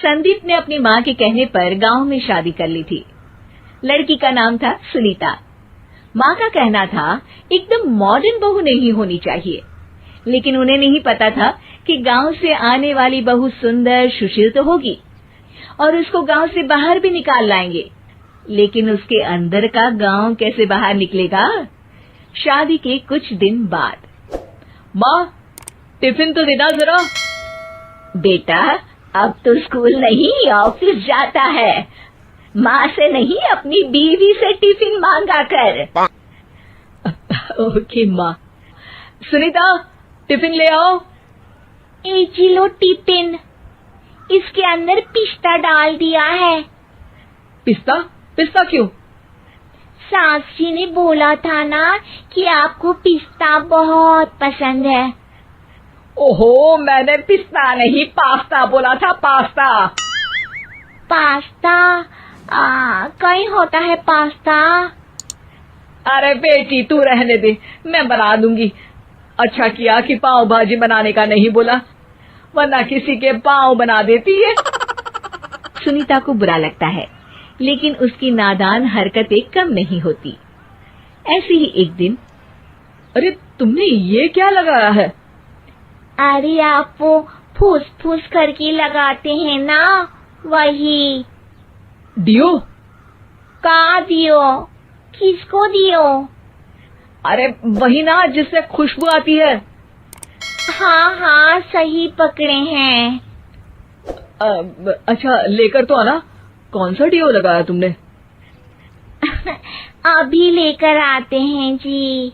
संदीप ने अपनी माँ के कहने पर गांव में शादी कर ली थी। लड़की का नाम था सुनीता। माँ का कहना था एकदम मॉडर्न बहू नहीं होनी चाहिए, लेकिन उन्हें नहीं पता था कि गांव से आने वाली बहू सुंदर सुशील तो होगी और उसको गांव से बाहर भी निकाल लाएंगे, लेकिन उसके अंदर का गांव कैसे बाहर निकलेगा। शादी के कुछ दिन बाद, माँ टिफिन तो देना जरा। बेटा अब तो स्कूल नहीं ऑफिस जाता है, माँ से नहीं अपनी बीवी से टिफिन मांगा कर। ओके माँ। सुनीता टिफिन ले आओ। एक किलो टिफिन, इसके अंदर पिस्ता डाल दिया है। पिस्ता? पिस्ता क्यों? सास जी ने बोला था ना कि आपको पिस्ता बहुत पसंद है। ओहो, मैंने पिस्ता नहीं पास्ता बोला था, पास्ता। पास्ता? कहीं होता है पास्ता? अरे बेटी तू रहने दे, मैं बना दूंगी। अच्छा किया कि पाव भाजी बनाने का नहीं बोला, वरना किसी के पाव बना देती है। सुनीता को बुरा लगता है, लेकिन उसकी नादान हरकतें कम नहीं होती। ऐसे ही एक दिन, अरे तुमने ये क्या लगाया है? अरे आप वो फूस फूस करके लगाते हैं ना, वही। डियो? का दियो? किसको दियो? अरे वही ना जिससे खुशबू आती है। हाँ सही पकड़े हैं। अच्छा लेकर तो आना। कौन सा डियो लगाया तुमने? अभी लेकर आते हैं जी।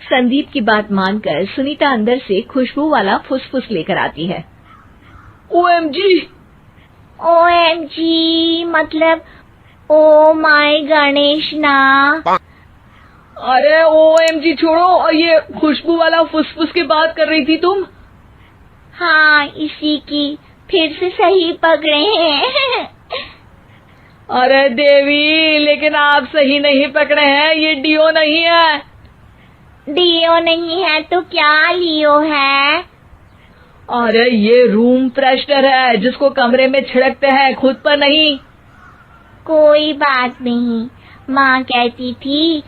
संदीप की बात मानकर सुनीता अंदर से खुशबू वाला फुसफुस लेकर आती है। ओएमजी! ओएमजी मतलब ओ माय गणेश ना। अरे ओएमजी छोड़ो, और ये खुशबू वाला फुसफुस की बात कर रही थी तुम? हाँ इसी की, फिर से सही पकड़े हैं। अरे देवी, लेकिन आप सही नहीं पकड़े हैं, ये डियो नहीं है। डियो नहीं है तो क्या लियो है? अरे ये रूम फ्रेशनर है, जिसको कमरे में छिड़कते हैं, खुद पर नहीं। कोई बात नहीं, माँ कहती थी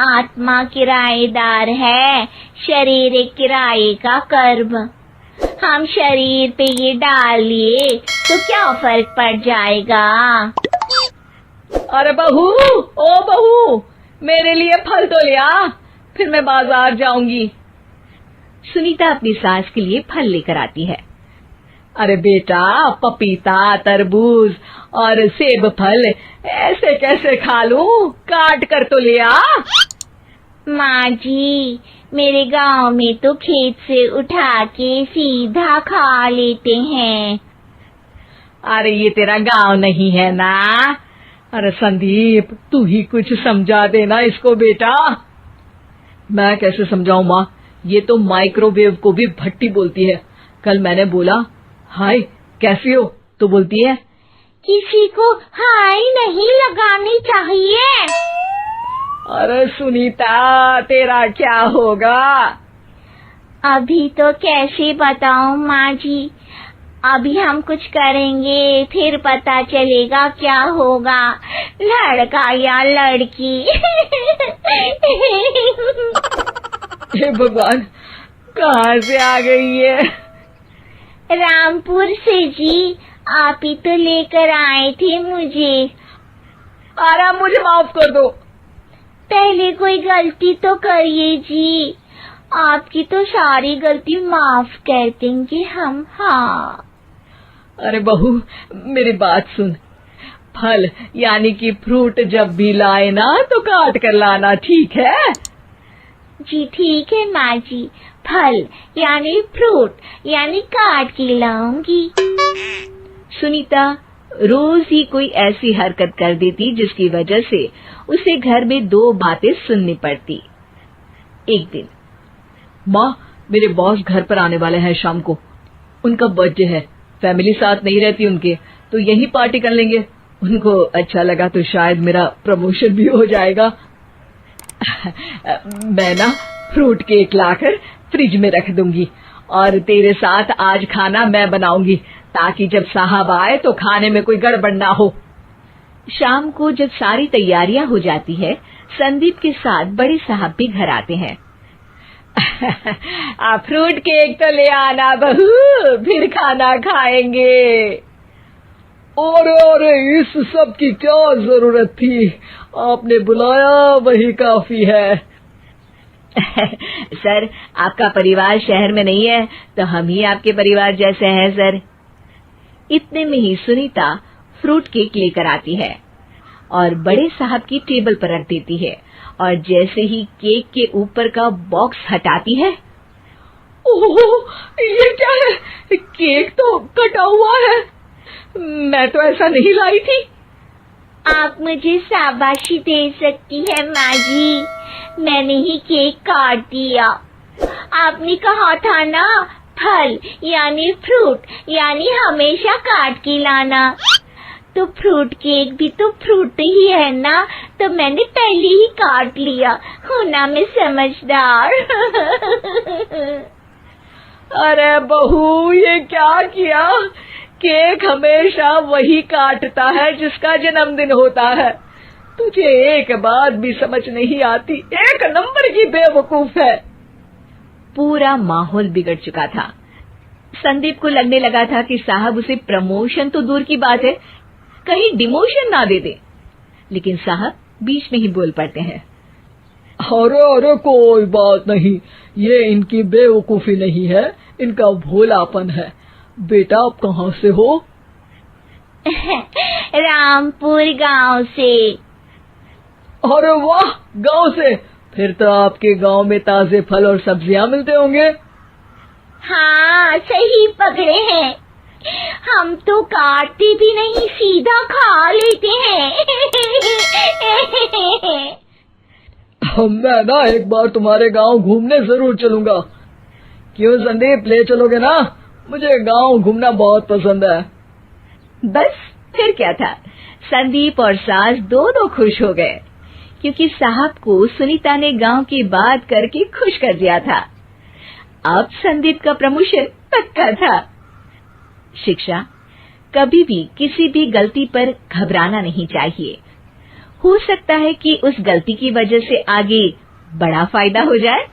आत्मा किराएदार है, शरीर एक किराए का कर्म। हम शरीर पे ये डाल लिए तो क्या फर्क पड़ जाएगा। अरे बहू, ओ बहू, मेरे लिए फल तो ले आ, फिर मैं बाजार जाऊंगी। सुनीता अपनी सास के लिए फल लेकर आती है। अरे बेटा, पपीता, तरबूज और सेब फल ऐसे कैसे खा लूं? काट कर तो ले आ। माँ जी, मेरे गांव में तो खेत से उठा के सीधा खा लेते हैं। अरे ये तेरा गांव नहीं है ना। अरे संदीप, तू ही कुछ समझा देना इसको बेटा। मैं कैसे समझाऊं माँ, ये तो माइक्रोवेव को भी भट्टी बोलती है। कल मैंने बोला हाय कैसी हो, तो बोलती है किसी को हाय नहीं लगानी चाहिए। अरे सुनीता, तेरा क्या होगा? अभी तो कैसे बताऊं माँ जी, अभी हम कुछ करेंगे फिर पता चलेगा क्या होगा, लड़का या लड़की। हे भगवान, कहाँ से आ गई है? रामपुर से जी, आप ही तो लेकर आए थे मुझे। अरे मुझे माफ कर दो। पहले कोई गलती तो करिए जी, आपकी तो सारी गलती माफ कर देंगे हम। हाँ अरे बहू, मेरी बात सुन। फल यानी कि फ्रूट जब भी लाए ना तो काट कर लाना, ठीक है? जी ठीक है माँ जी, फल यानी फ्रूट यानी काट के लाऊंगी। सुनीता रोज ही कोई ऐसी हरकत कर देती जिसकी वजह से उसे घर में दो बातें सुननी पड़ती। एक दिन, माँ मेरे बॉस घर पर आने वाले हैं शाम को, उनका बर्थडे है, फैमिली साथ नहीं रहती उनके, तो यही पार्टी कर लेंगे। उनको अच्छा लगा तो शायद मेरा प्रमोशन भी हो जाएगा। मैं ना फ्रूट केक लाकर फ्रिज में रख दूंगी और तेरे साथ आज खाना मैं बनाऊंगी, ताकि जब साहब आए तो खाने में कोई गड़बड़ ना हो। शाम को जब सारी तैयारियां हो जाती है, संदीप के साथ बड़े साहब भी घर आते हैं। फ्रूट केक तो ले आना बहू, फिर खाना खाएंगे। अरे इस सब की क्या जरूरत थी, आपने बुलाया वही काफी है। सर, आपका परिवार शहर में नहीं है तो हम ही आपके परिवार जैसे हैं सर। इतने में ही सुनीता फ्रूट केक लेकर आती है और बड़े साहब की टेबल पर रख देती है, और जैसे ही केक के ऊपर का बॉक्स हटाती है, ओह, ये क्या है? केक तो कटा हुआ है। मैं तो ऐसा नहीं लाई थी। आप मुझे शाबाशी दे सकती है माँ जी, मैंने ही केक काट दिया। आपने कहा था ना, फल यानी फ्रूट यानी हमेशा काट के लाना, तो फ्रूट केक भी तो फ्रूट ही है ना, तो मैंने पहले ही काट लिया। हूँ ना मैं समझदार। अरे बहू, ये क्या किया? केक हमेशा वही काटता है जिसका जन्मदिन होता है। तुझे एक बात भी समझ नहीं आती, एक नंबर की बेवकूफ है। पूरा माहौल बिगड़ चुका था। संदीप को लगने लगा था कि साहब उसे प्रमोशन तो दूर की बात है, कहीं डिमोशन ना दे दे, लेकिन साहब बीच में ही बोल पड़ते हैं। अरे कोई बात नहीं, ये इनकी बेवकूफी नहीं है, इनका भोलापन है। बेटा आप कहाँ से हो? रामपुर गांव से। अरे वाह, गांव से? फिर तो आपके गांव में ताजे फल और सब्जियां मिलते होंगे। हाँ, सही पकड़े हैं। हम तो काटते भी नहीं, सीधा खा लेते हैं। मैं ना एक बार तुम्हारे गांव घूमने जरूर चलूंगा। क्यों संदीप, ले चलोगे ना? मुझे गांव घूमना बहुत पसंद है। बस फिर क्या था, संदीप और सास दोनों खुश हो गए, क्योंकि साहब को सुनीता ने गांव की बात करके खुश कर दिया था। अब संदीप का प्रमोशन पक्का था। शिक्षा, कभी भी किसी भी गलती पर घबराना नहीं चाहिए। हो सकता है कि उस गलती की वजह से आगे बड़ा फायदा हो जाए।